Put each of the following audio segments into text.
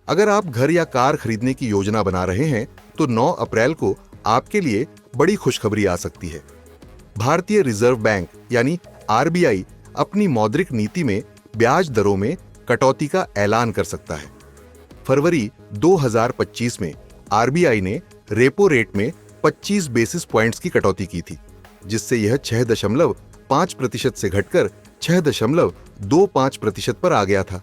अगर आप घर या कार खरीदने की योजना बना रहे हैं तो 9 अप्रैल को आपके लिए बड़ी खुशखबरी आ सकती है। भारतीय रिजर्व बैंक यानी आरबीआई अपनी मौद्रिक नीति में ब्याज दरों में कटौती का ऐलान कर सकता है। फरवरी 2025 में आरबीआई ने रेपो रेट में 25 बेसिस पॉइंट्स की कटौती की थी, जिससे यह 6.5% से घटकर 6.25% पर आ गया था।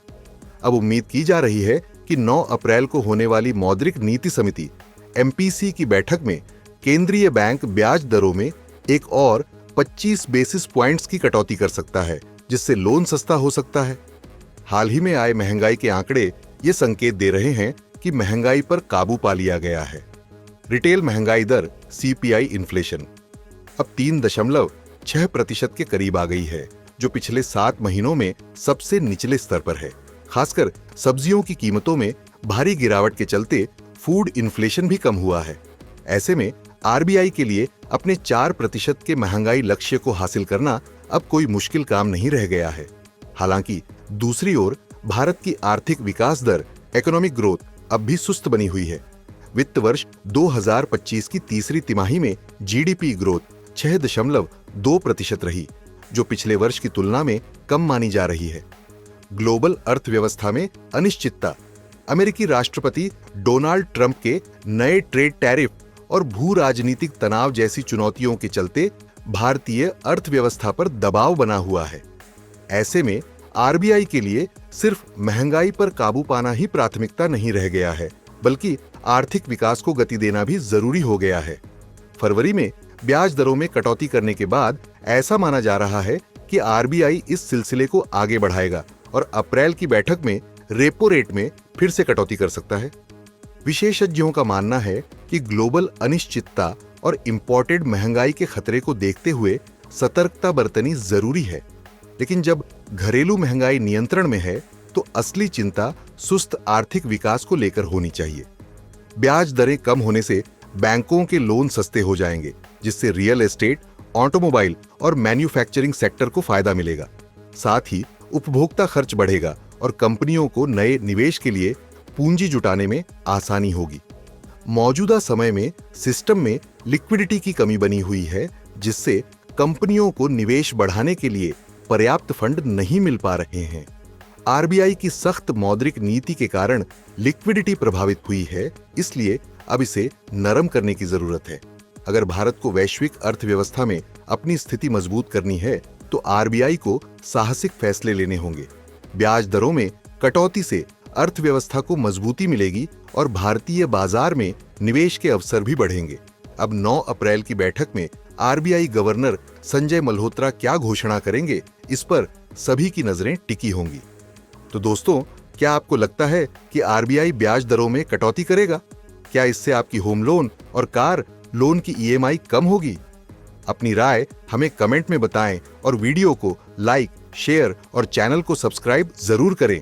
अब उम्मीद की जा रही है कि 9 अप्रैल को होने वाली मौद्रिक नीति समिति एमपीसी की बैठक में केंद्रीय बैंक ब्याज दरों में एक और 25 बेसिस पॉइंट्स की कटौती कर सकता है, जिससे लोन सस्ता हो सकता है। हाल ही में आए महंगाई के आंकड़े ये संकेत दे रहे हैं कि महंगाई पर काबू पा लिया गया है। रिटेल महंगाई दर सीपीआई इन्फ्लेशन अब 3.6% के करीब आ गई है, जो पिछले 7 महीनों में सबसे निचले स्तर पर है। खासकर सब्जियों की कीमतों में भारी गिरावट के चलते फूड इन्फ्लेशन भी कम हुआ है। ऐसे में आरबीआई के लिए अपने 4% के महंगाई लक्ष्य को हासिल करना अब कोई मुश्किल काम नहीं रह गया है। हालांकि दूसरी ओर भारत की आर्थिक विकास दर इकोनॉमिक ग्रोथ अब भी सुस्त बनी हुई है। वित्त वर्ष 2025 की तीसरी तिमाही में जीडीपी ग्रोथ 6.2% रही, जो पिछले वर्ष की तुलना में कम मानी जा रही है। ग्लोबल अर्थव्यवस्था में अनिश्चितता, अमेरिकी राष्ट्रपति डोनाल्ड ट्रंप के नए ट्रेड टैरिफ और भू राजनीतिक तनाव जैसी चुनौतियों के चलते भारतीय अर्थव्यवस्था पर दबाव बना हुआ है। ऐसे में आरबीआई के लिए सिर्फ महंगाई पर काबू पाना ही प्राथमिकता नहीं रह गया है, बल्कि आर्थिक विकास को गति देना भी जरूरी हो गया है। फरवरी में ब्याज दरों में कटौती करने के बाद ऐसा माना जा रहा है कि आरबीआई इस सिलसिले को आगे बढ़ाएगा और अप्रैल की बैठक में रेपो रेट में फिर से कटौती कर सकता है। विशेषज्ञों का मानना है कि ग्लोबल अनिश्चितता और इंपोर्टेड महंगाई के खतरे को देखते हुए सतर्कता बरतनी जरूरी है। लेकिन जब घरेलू महंगाई नियंत्रण में है तो असली चिंता सुस्त आर्थिक विकास को लेकर होनी चाहिए। ब्याज दरें कम होने से बैंकों के लोन सस्ते हो जाएंगे, जिससे रियल एस्टेट, ऑटोमोबाइल और मैन्युफैक्चरिंग सेक्टर को फायदा मिलेगा। साथ ही उपभोक्ता खर्च बढ़ेगा और कंपनियों को नए निवेश के लिए पूंजी जुटाने में आसानी होगी। मौजूदा समय में सिस्टम में लिक्विडिटी की कमी बनी हुई है, जिससे कंपनियों को निवेश बढ़ाने के लिए पर्याप्त फंड नहीं मिल पा रहे हैं। आरबीआई की सख्त मौद्रिक नीति के कारण लिक्विडिटी प्रभावित हुई है, इसलिए अब इसे नरम करने की जरूरत है। अगर भारत को वैश्विक अर्थव्यवस्था में अपनी स्थिति मजबूत करनी है तो आरबीआई को साहसिक फैसले लेने होंगे। ब्याज दरों में कटौती से अर्थव्यवस्था को मजबूती मिलेगी और भारतीय बाजार में निवेश के अवसर भी बढ़ेंगे। अब 9 अप्रैल की बैठक में आरबीआई गवर्नर संजय मल्होत्रा क्या घोषणा करेंगे, इस पर सभी की नजरें टिकी होंगी। तो दोस्तों, क्या आपको लगता है कि आरबीआई ब्याज दरों में कटौती करेगा? क्या इससे आपकी होम लोन और कार लोन की ईएमआई कम होगी? अपनी राय हमें कमेंट में बताएं और वीडियो को लाइक, शेयर और चैनल को सब्सक्राइब जरूर करें।